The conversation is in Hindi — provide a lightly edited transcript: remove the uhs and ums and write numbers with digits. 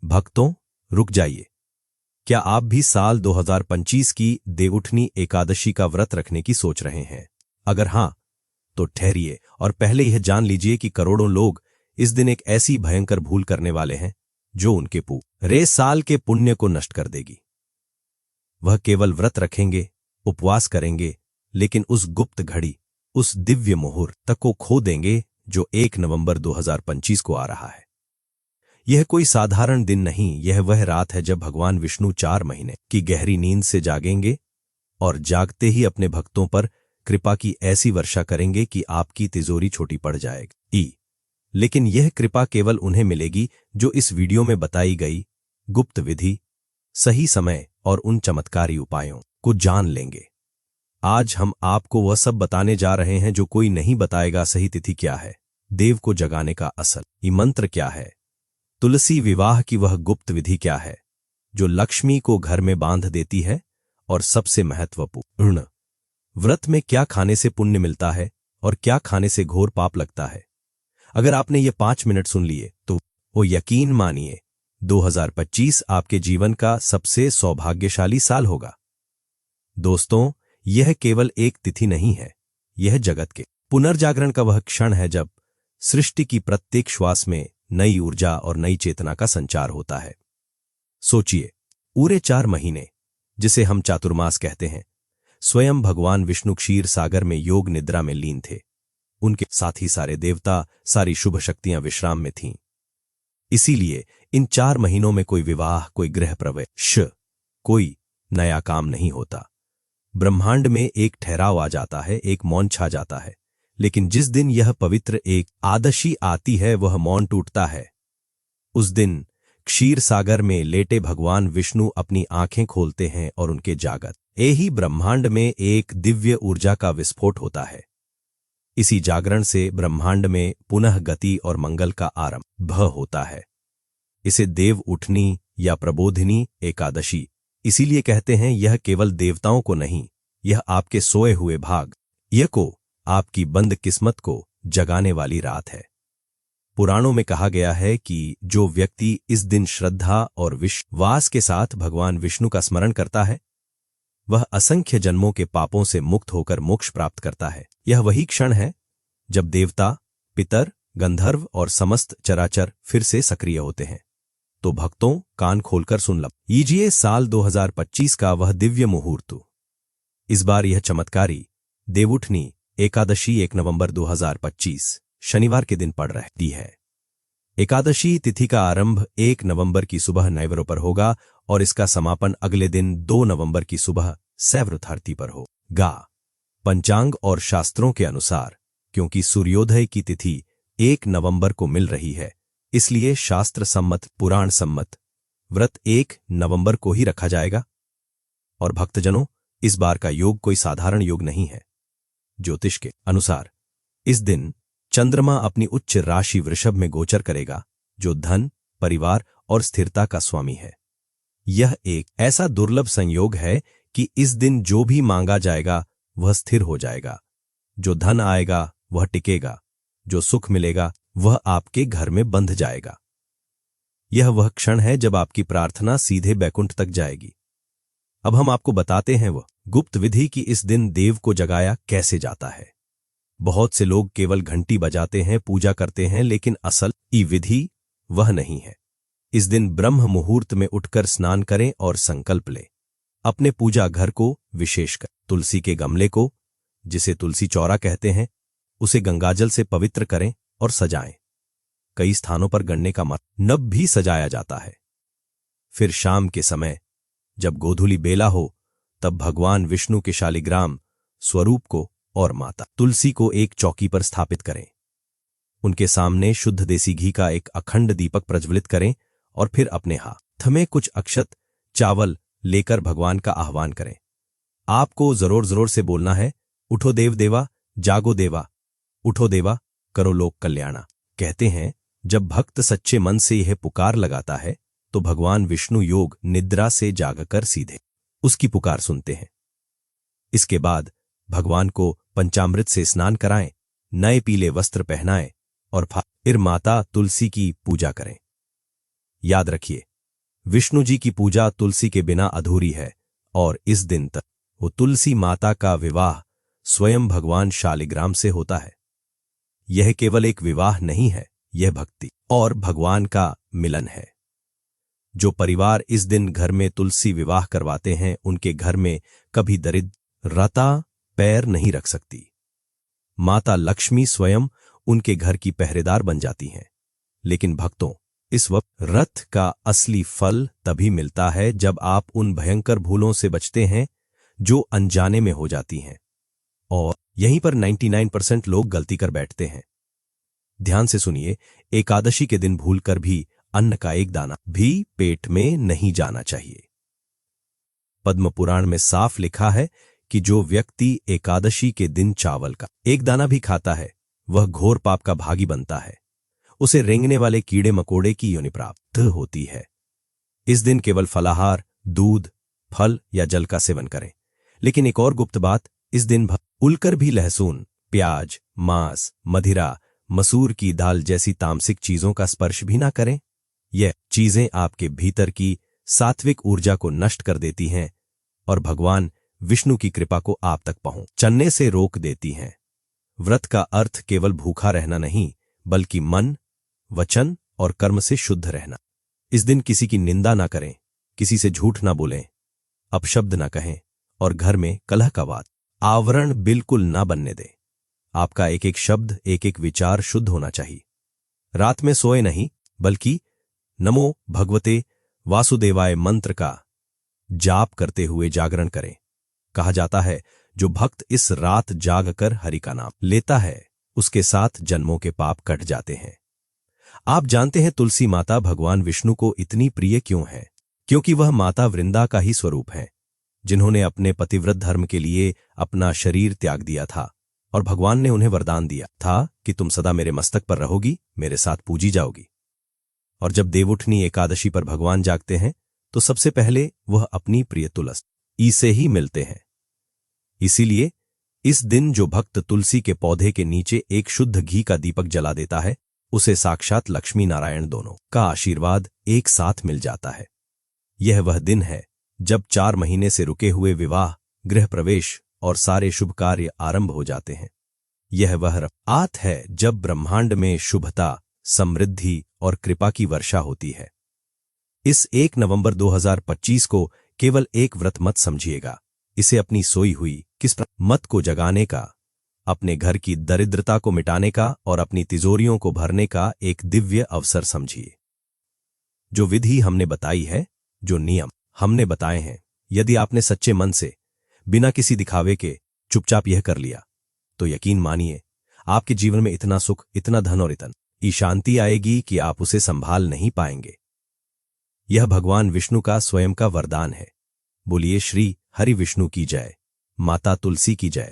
भक्तों, रुक जाइए। क्या आप भी साल 2025 की देवउठनी एकादशी का व्रत रखने की सोच रहे हैं? अगर हां, तो ठहरिए और पहले यह जान लीजिए कि करोड़ों लोग इस दिन एक ऐसी भयंकर भूल करने वाले हैं जो उनके पूरे साल के पुण्य को नष्ट कर देगी। वह केवल व्रत रखेंगे, उपवास करेंगे, लेकिन उस गुप्त घड़ी, उस दिव्य मुहूर्त तक को खो देंगे जो 1 नवंबर 2025 को आ रहा है। यह कोई साधारण दिन नहीं, यह वह रात है जब भगवान विष्णु 4 महीने की गहरी नींद से जागेंगे और जागते ही अपने भक्तों पर कृपा की ऐसी वर्षा करेंगे कि आपकी तिजोरी छोटी पड़ जाएगी। लेकिन यह कृपा केवल उन्हें मिलेगी जो इस वीडियो में बताई गई गुप्त विधि, सही समय और उन चमत्कारी उपायों को जान लेंगे। आज हम आपको वह सब बताने जा रहे हैं जो कोई नहीं बताएगा। सही तिथि क्या है, देव को जगाने का असली मंत्र क्या है, तुलसी विवाह की वह गुप्त विधि क्या है जो लक्ष्मी को घर में बांध देती है, और सबसे महत्वपूर्ण, व्रत में क्या खाने से पुण्य मिलता है और क्या खाने से घोर पाप लगता है। अगर आपने ये 5 मिनट सुन लिए तो वो यकीन मानिए 2025 आपके जीवन का सबसे सौभाग्यशाली साल होगा। दोस्तों, यह केवल एक तिथि नहीं है, यह जगत के पुनर्जागरण का वह क्षण है जब सृष्टि की प्रत्येक श्वास में नई ऊर्जा और नई चेतना का संचार होता है। सोचिए, पूरे 4 महीने, जिसे हम चातुर्मास कहते हैं, स्वयं भगवान विष्णु क्षीर सागर में योग निद्रा में लीन थे। उनके साथ ही सारे देवता, सारी शुभ शक्तियां विश्राम में थीं। इसीलिए इन 4 महीनों में कोई विवाह, कोई गृह प्रवेश, कोई नया काम नहीं होता। ब्रह्मांड में एक ठहराव आ जाता है, एक मौन छा जाता है। लेकिन जिस दिन यह पवित्र एकादशी आती है, वह मौन टूटता है। उस दिन क्षीर सागर में लेटे भगवान विष्णु अपनी आंखें खोलते हैं और उनके जागत ही ब्रह्मांड में एक दिव्य ऊर्जा का विस्फोट होता है। इसी जागरण से ब्रह्मांड में पुनः गति और मंगल का आरंभ होता है। इसे देव उठनी या प्रबोधिनी एकादशी इसीलिए कहते हैं। यह केवल देवताओं को नहीं, यह आपके सोए हुए भाग्य को, आपकी बंद किस्मत को जगाने वाली रात है। पुराणों में कहा गया है कि जो व्यक्ति इस दिन श्रद्धा और विश्वास के साथ भगवान विष्णु का स्मरण करता है, वह असंख्य जन्मों के पापों से मुक्त होकर मोक्ष प्राप्त करता है। यह वही क्षण है जब देवता, पितर, गंधर्व और समस्त चराचर फिर से सक्रिय होते हैं। तो भक्तों, कान खोलकर सुन लीजिए साल 2025 का वह दिव्य मुहूर्त। इस बार यह चमत्कारी देवउठनी एकादशी 1 नवंबर 2025 शनिवार के दिन पड़ रही है। एकादशी तिथि का आरंभ 1 नवंबर की सुबह नैवरों पर होगा और इसका समापन अगले दिन 2 नवंबर की सुबह सैव्रथार्थी पर होगा। पंचांग और शास्त्रों के अनुसार, क्योंकि सूर्योदय की तिथि 1 नवंबर को मिल रही है, इसलिए शास्त्र सम्मत, पुराण सम्मत व्रत 1 नवंबर को ही रखा जाएगा। और भक्तजनों, इस बार का योग कोई साधारण योग नहीं है। ज्योतिष के अनुसार इस दिन चंद्रमा अपनी उच्च राशि वृषभ में गोचर करेगा, जो धन, परिवार और स्थिरता का स्वामी है। यह एक ऐसा दुर्लभ संयोग है कि इस दिन जो भी मांगा जाएगा वह स्थिर हो जाएगा। जो धन आएगा वह टिकेगा, जो सुख मिलेगा वह आपके घर में बंध जाएगा। यह वह क्षण है जब आपकी प्रार्थना सीधे बैकुंठ तक जाएगी। अब हम आपको बताते हैं वह गुप्त विधि कि इस दिन देव को जगाया कैसे जाता है। बहुत से लोग केवल घंटी बजाते हैं, पूजा करते हैं, लेकिन असल विधि वह नहीं है। इस दिन ब्रह्म मुहूर्त में उठकर स्नान करें और संकल्प लें। अपने पूजा घर को, विशेषकर तुलसी के गमले को, जिसे तुलसी चौरा कहते हैं, उसे गंगाजल से पवित्र करें और सजाएं। कई स्थानों पर गन्ने का नब भी सजाया जाता है। फिर शाम के समय जब गोधूली बेला हो, तब भगवान विष्णु के शालिग्राम स्वरूप को और माता तुलसी को एक चौकी पर स्थापित करें। उनके सामने शुद्ध देसी घी का एक अखंड दीपक प्रज्वलित करें और फिर अपने हाथ में कुछ अक्षत, चावल लेकर भगवान का आह्वान करें। आपको जोर जोर से बोलना है, उठो देव देवा, जागो देवा, उठो देवा, करो लोक कल्याणा। कहते हैं, जब भक्त सच्चे मन से यह पुकार लगाता है तो भगवान विष्णु योग निद्रा से जागकर सीधे उसकी पुकार सुनते हैं। इसके बाद भगवान को पंचामृत से स्नान कराएं, नए पीले वस्त्र पहनाएं और फिर माता तुलसी की पूजा करें। याद रखिए, विष्णु जी की पूजा तुलसी के बिना अधूरी है और इस दिन तक वो तुलसी माता का विवाह स्वयं भगवान शालिग्राम से होता है। यह केवल एक विवाह नहीं है, यह भक्ति और भगवान का मिलन है। जो परिवार इस दिन घर में तुलसी विवाह करवाते हैं, उनके घर में कभी दरिद्रता पैर नहीं रख सकती। माता लक्ष्मी स्वयं उनके घर की पहरेदार बन जाती हैं। लेकिन भक्तों, इस वक्त व्रत का असली फल तभी मिलता है जब आप उन भयंकर भूलों से बचते हैं जो अनजाने में हो जाती हैं, और यहीं पर 99% लोग गलती कर बैठते हैं। ध्यान से सुनिए, एकादशी के दिन भूलकर भी अन्न का एक दाना भी पेट में नहीं जाना चाहिए। पद्म पुराण में साफ लिखा है कि जो व्यक्ति एकादशी के दिन चावल का एक दाना भी खाता है, वह घोर पाप का भागी बनता है। उसे रेंगने वाले कीड़े मकोड़े की योनि प्राप्त होती है। इस दिन केवल फलाहार, दूध, फल या जल का सेवन करें। लेकिन एक और गुप्त बात, इस दिन भूलकर भी लहसुन, प्याज, मांस, मदिरा, मसूर की दाल जैसी तामसिक चीजों का स्पर्श भी ना करें। यह चीजें आपके भीतर की सात्विक ऊर्जा को नष्ट कर देती हैं और भगवान विष्णु की कृपा को आप तक पहुंचने से रोक देती हैं। व्रत का अर्थ केवल भूखा रहना नहीं, बल्कि मन, वचन और कर्म से शुद्ध रहना। इस दिन किसी की निंदा ना करें, किसी से झूठ ना बोलें, अपशब्द ना कहें और घर में कलह का आवरण बिल्कुल ना बनने दें। आपका एक एक शब्द, एक एक विचार शुद्ध होना चाहिए। रात में सोए नहीं, बल्कि नमो भगवते वासुदेवाय मंत्र का जाप करते हुए जागरण करें। कहा जाता है, जो भक्त इस रात जागकर हरि का नाम लेता है, उसके 7 जन्मों के पाप कट जाते हैं। आप जानते हैं तुलसी माता भगवान विष्णु को इतनी प्रिय क्यों है? क्योंकि वह माता वृंदा का ही स्वरूप है, जिन्होंने अपने पतिव्रत धर्म के लिए अपना शरीर त्याग दिया था और भगवान ने उन्हें वरदान दिया था कि तुम सदा मेरे मस्तक पर रहोगी, मेरे साथ पूजी जाओगी। और जब देवउठनी एकादशी पर भगवान जागते हैं, तो सबसे पहले वह अपनी प्रिय तुलसी से ही मिलते हैं। इसीलिए इस दिन जो भक्त तुलसी के पौधे के नीचे एक शुद्ध घी का दीपक जला देता है, उसे साक्षात लक्ष्मी नारायण दोनों का आशीर्वाद एक साथ मिल जाता है। यह वह दिन है जब 4 महीने से रुके हुए विवाह, गृह प्रवेश और सारे शुभ कार्य आरंभ हो जाते हैं। यह वह रात है जब ब्रह्मांड में शुभता, समृद्धि और कृपा की वर्षा होती है। इस 1 नवंबर 2025 को केवल एक व्रत मत समझिएगा, इसे अपनी सोई हुई किस्मत को जगाने का, अपने घर की दरिद्रता को मिटाने का और अपनी तिजोरियों को भरने का एक दिव्य अवसर समझिए। जो विधि हमने बताई है, जो नियम हमने बताए हैं, यदि आपने सच्चे मन से बिना किसी दिखावे के चुपचाप यह कर लिया, तो यकीन मानिए आपके जीवन में इतना सुख, इतना धन और इतनी शांति आएगी कि आप उसे संभाल नहीं पाएंगे। यह भगवान विष्णु का स्वयं का वरदान है। बोलिए श्री हरि विष्णु की जय, माता तुलसी की जय।